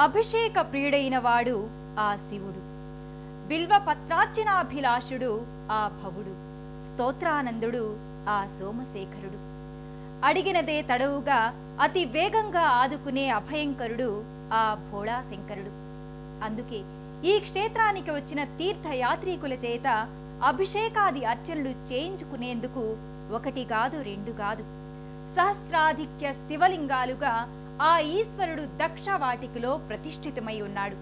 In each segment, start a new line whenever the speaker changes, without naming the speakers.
అభిషేక ప్రియుడైన వాడు ఆ శివుడు, బిల్వ పత్రార్చనాభిలాషుడు ఆ భవుడు, స్తోత్రానందుడు ఆ సోమశేఖరుడు, అడిగినదే తడవుగా అతి వేగంగా ఆదుకునే అభయంకరుడు ఆ భోళాశంకరుడు. అందుకే ఈ క్షేత్రానికి వచ్చిన తీర్థయాత్రికుల చేత అభిషేకాది అర్చనలు చేయించుకునేందుకు ఒకటి కాదు రెండు కాదు సహస్రాధిక్య శివలింగాలుగా ఆ ఈశ్వరుడు దక్షవాటికలో ప్రతిష్ఠితమై ఉన్నాడు.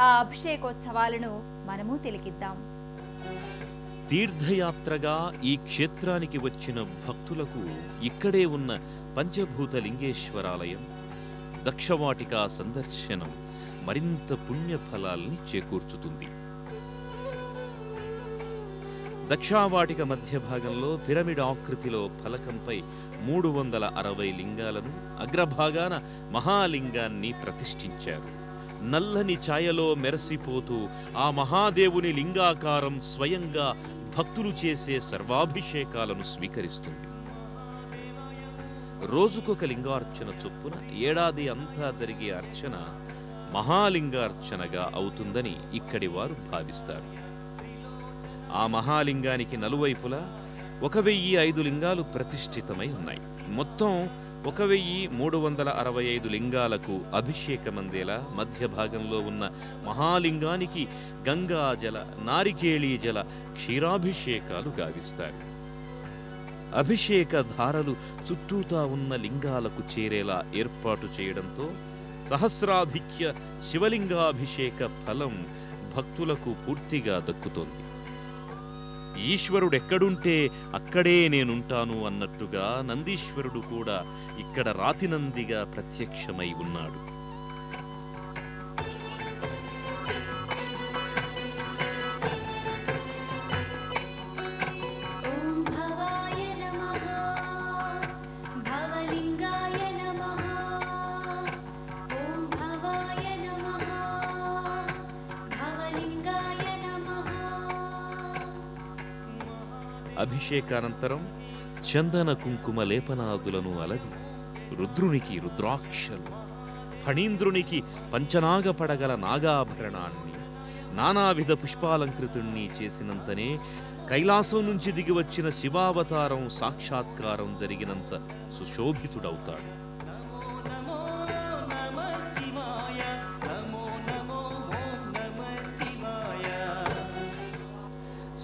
ఆ అభిషేకోత్సవాలను మనము తిలకిద్దాం.
తీర్థయాత్రగా ఈ క్షేత్రానికి వచ్చిన భక్తులకు ఇక్కడే ఉన్న పంచభూత లింగేశ్వరాలయం, దక్షవాటిక సందర్శనం మరింత పుణ్యఫలాల్ని చేకూర్చుతుంది. దక్షావాటిక మధ్య భాగంలో పిరమిడ్ ఆకృతిలో ఫలకంపై 360 లింగాలను, అగ్రభాగాన మహాలింగాన్ని ప్రతిష్ఠించారు. నల్లని ఛాయలో మెరసిపోతూ ఆ మహాదేవుని లింగాకారం స్వయంగా భక్తులు చేసే సర్వాభిషేకాలను స్వీకరిస్తుంది. రోజుకొక లింగార్చన చొప్పున ఏడాది అంతా జరిగే అర్చన మహాలింగార్చనగా అవుతుందని ఇక్కడి వారు భావిస్తారు. ఆ మహాలింగానికి నలువైపులా 1005 లింగాలు ప్రతిష్ఠితమై ఉన్నాయి. మొత్తం 1365 లింగాలకు అభిషేకమందేలా మధ్య భాగంలో ఉన్న మహాలింగానికి గంగాజల, నారికేళీ జల క్షీరాభిషేకాలు గావిస్తారు. అభిషేక ధారలు చుట్టూతా ఉన్న లింగాలకు చేరేలా ఏర్పాటు చేయడంతో సహస్రాధిక్య శివలింగాభిషేక ఫలం భక్తులకు పూర్తిగా దక్కుతోంది. ఈశ్వరుడెక్కడుంటే అక్కడే నేనుంటాను అన్నట్టుగా నందీశ్వరుడు కూడా ఇక్కడ రాతినందిగా ప్రత్యక్షమై ఉన్నాడు. అభిషేకానంతరం చందన కుంకుమ లేపనాదులను అలది రుద్రునికి రుద్రాక్షలు, ఫణీంద్రునికి పంచనాగ పడగల నాగాభరణాన్ని, నానావిధ పుష్పాలంకృతుణ్ణి చేసినంతనే కైలాసం నుంచి దిగివచ్చిన శివావతారం సాక్షాత్కారం జరిగినంత సుశోభితుడవుతాడు.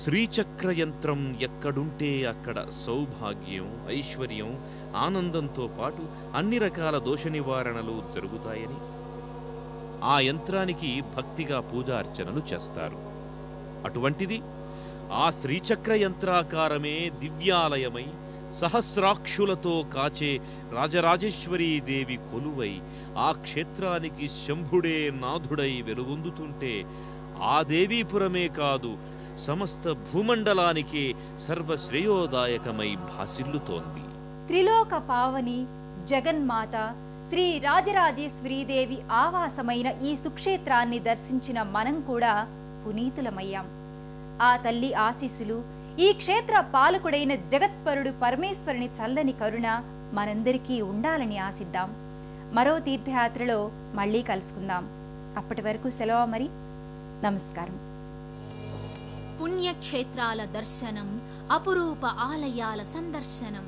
శ్రీచక్రయంత్రం ఎక్కడుంటే అక్కడ సౌభాగ్యం, ఐశ్వర్యం, ఆనందంతో పాటు అన్ని రకాల దోష నివారణలు జరుగుతాయని ఆ యంత్రానికి భక్తిగా పూజార్చనలు చేస్తారు. అటువంటిది ఆ శ్రీచక్ర యంత్రాకారమే దివ్యాలయమై సహస్రాక్షులతో కాచే రాజరాజేశ్వరీదేవి కొలువై ఆ క్షేత్రానికి శంభుడే నాథుడై వెలుగొందుతుంటే ఆ దేవీపురమే కాదు సమస్త భూమండలానికి సర్వశ్రేయోదాయకమై భాసిల్లుతోంది.
త్రిలోక పావని జగన్మాత శ్రీ రాజరాజేశ్వరీదేవి ఆవాసమైన ఈ సుక్షేత్రాన్ని దర్శించిన మనం కూడా పునీతులమయ్యాం. ఆ తల్లి ఆశీస్సులు, ఈ క్షేత్ర పాలకుడైన జగత్పరుడు పరమేశ్వరుని చల్లని కరుణ మనందరికీ ఉండాలని ఆశిద్దాం. మరో తీర్థయాత్రలో మళ్ళీ కలుసుకుందాం. అప్పటి వరకు సెలవు మరి. నమస్కారం.
పుణ్యక్షేత్రాల దర్శనం, అపురూప ఆలయాల సందర్శనం,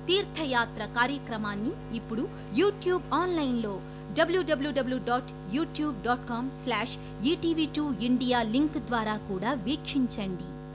తీర్థయాత్ర కార్యక్రమాన్ని ఇప్పుడు యూట్యూబ్ ఆన్లైన్లో www.youtube.com/etv2india లింక్ ద్వారా కూడా వీక్షించండి.